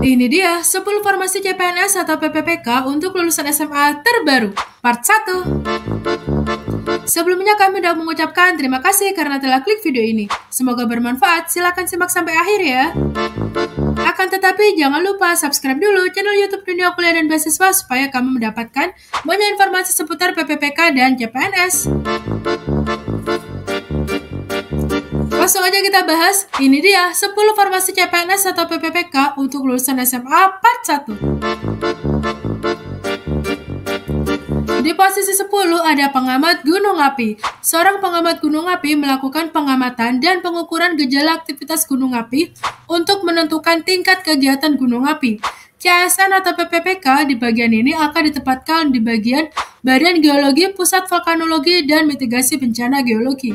Ini dia 10 formasi CPNS atau PPPK untuk lulusan SMA terbaru, part 1. Sebelumnya kami sudah mengucapkan terima kasih karena telah klik video ini. Semoga bermanfaat, silakan simak sampai akhir ya. Akan tetapi jangan lupa subscribe dulu channel YouTube Dunia Kuliah dan Beasiswa supaya kamu mendapatkan banyak informasi seputar PPPK dan CPNS. Langsung aja kita bahas, ini dia 10 formasi CPNS atau PPPK untuk lulusan SMA part 1. Di posisi 10 ada pengamat gunung api. Seorang pengamat gunung api melakukan pengamatan dan pengukuran gejala aktivitas gunung api untuk menentukan tingkat kegiatan gunung api. CSN atau PPPK di bagian ini akan ditempatkan di bagian Badan Geologi, Pusat Vulkanologi, dan Mitigasi Bencana Geologi.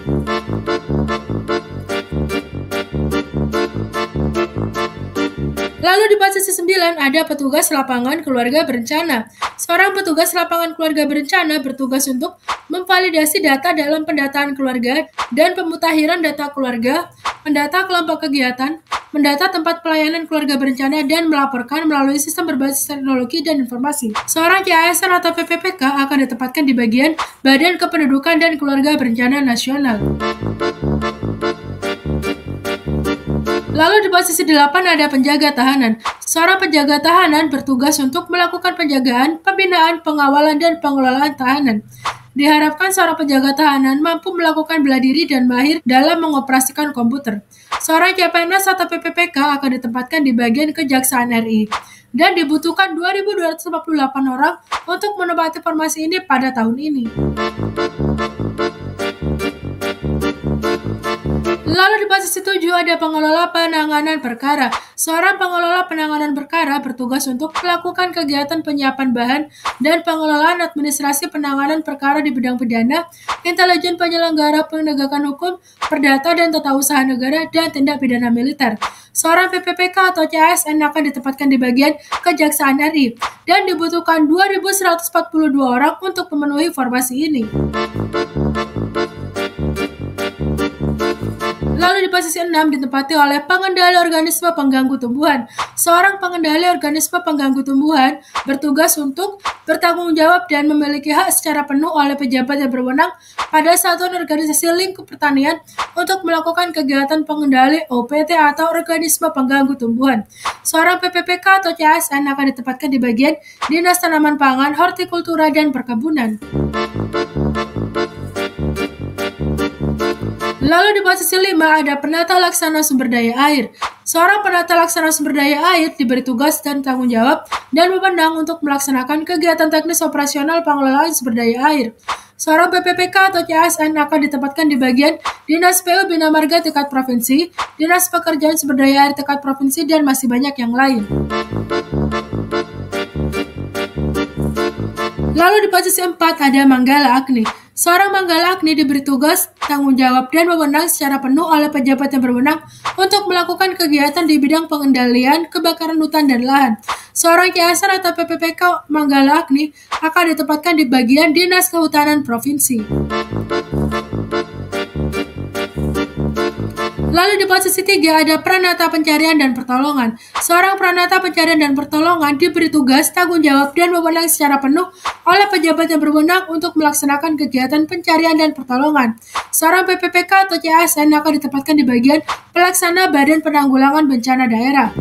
Lalu di posisi 9 ada petugas lapangan keluarga berencana. Seorang petugas lapangan keluarga berencana bertugas untuk memvalidasi data dalam pendataan keluarga dan pemutakhiran data keluarga, mendata kelompok kegiatan, mendata tempat pelayanan keluarga berencana, dan melaporkan melalui sistem berbasis teknologi dan informasi. Seorang CASN atau PPPK akan ditempatkan di bagian Badan Kependudukan dan Keluarga Berencana Nasional. Lalu di posisi 8 ada penjaga tahanan. Seorang penjaga tahanan bertugas untuk melakukan penjagaan, pembinaan, pengawalan, dan pengelolaan tahanan. Diharapkan seorang penjaga tahanan mampu melakukan bela diri dan mahir dalam mengoperasikan komputer. Seorang CPNS atau PPPK akan ditempatkan di bagian Kejaksaan RI. Dan dibutuhkan 2.248 orang untuk menempati formasi ini pada tahun ini. Lalu di posisi 7 ada pengelola penanganan perkara. Seorang pengelola penanganan perkara bertugas untuk melakukan kegiatan penyiapan bahan dan pengelolaan administrasi penanganan perkara di bidang pidana, intelijen penyelenggara penegakan hukum, perdata dan tata usaha negara, dan tindak pidana militer. Seorang PPPK atau CASN akan ditempatkan di bagian Kejaksaan RI dan dibutuhkan 2.142 orang untuk memenuhi formasi ini. Lalu di posisi 6 ditempati oleh pengendali organisme pengganggu tumbuhan. Seorang pengendali organisme pengganggu tumbuhan bertugas untuk bertanggung jawab dan memiliki hak secara penuh oleh pejabat yang berwenang pada satuan organisasi lingkup pertanian untuk melakukan kegiatan pengendali OPT atau organisme pengganggu tumbuhan. Seorang PPPK atau CASN akan ditempatkan di bagian Dinas Tanaman Pangan, Hortikultura, dan Perkebunan. Lalu di posisi 5 ada penata laksana sumber daya air. Seorang penata laksana sumber daya air diberi tugas dan tanggung jawab dan wewenang untuk melaksanakan kegiatan teknis operasional pengelolaan sumber daya air. Seorang PPPK atau CASN akan ditempatkan di bagian Dinas PU Bina Marga tingkat provinsi, Dinas Pekerjaan Sumber Daya Air tingkat provinsi, dan masih banyak yang lain. Lalu di posisi 4 ada Manggala Agni. Seorang Manggala Agni diberi tugas, tanggung jawab, dan wewenang secara penuh oleh pejabat yang berwenang untuk melakukan kegiatan di bidang pengendalian kebakaran hutan dan lahan. Seorang CASN atau PPPK Manggala Agni akan ditempatkan di bagian Dinas Kehutanan Provinsi. Lalu di posisi 3 ada Pranata Pencarian dan Pertolongan. Seorang Pranata Pencarian dan Pertolongan diberi tugas, tanggung jawab, dan wewenang secara penuh oleh pejabat yang berwenang untuk melaksanakan kegiatan pencarian dan pertolongan. Seorang PPPK atau CASN akan ditempatkan di bagian Pelaksana Badan Penanggulangan Bencana Daerah.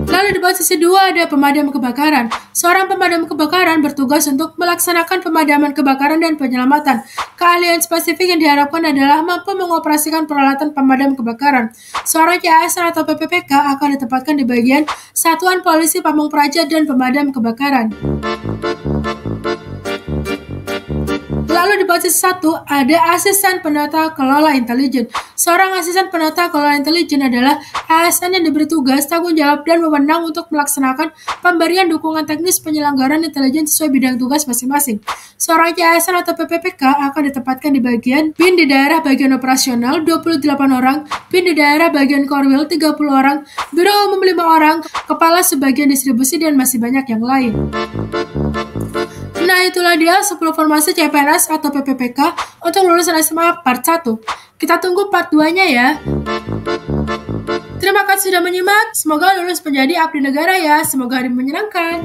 Lalu di posisi 2 ada pemadam kebakaran. Seorang pemadam kebakaran bertugas untuk melaksanakan pemadaman kebakaran dan penyelamatan. Keahlian spesifik yang diharapkan adalah mampu mengoperasikan peralatan pemadam kebakaran. Seorang CASN atau PPPK akan ditempatkan di bagian Satuan Polisi Pamung Praja dan Pemadam Kebakaran. Lalu di posisi 1 ada asisten penata kelola intelijen. Seorang asisten penata kelola intelijen adalah ASN yang diberi tugas, tanggung jawab, dan wewenang untuk melaksanakan pemberian dukungan teknis penyelenggaraan intelijen sesuai bidang tugas masing-masing. Seorang CASN atau PPPK akan ditempatkan di bagian BIN di daerah bagian operasional 28 orang, BIN di daerah bagian Korwil 30 orang, Biro Umum 5 orang, Kepala Sebagian Distribusi, dan masih banyak yang lain. Nah, itulah dia 10 formasi CPNS atau PPPK untuk lulusan SMA part 1. Kita tunggu part 2-nya ya. Terima kasih. kasih sudah menyimak. Semoga lulus menjadi abdi negara ya. Semoga hari menyenangkan.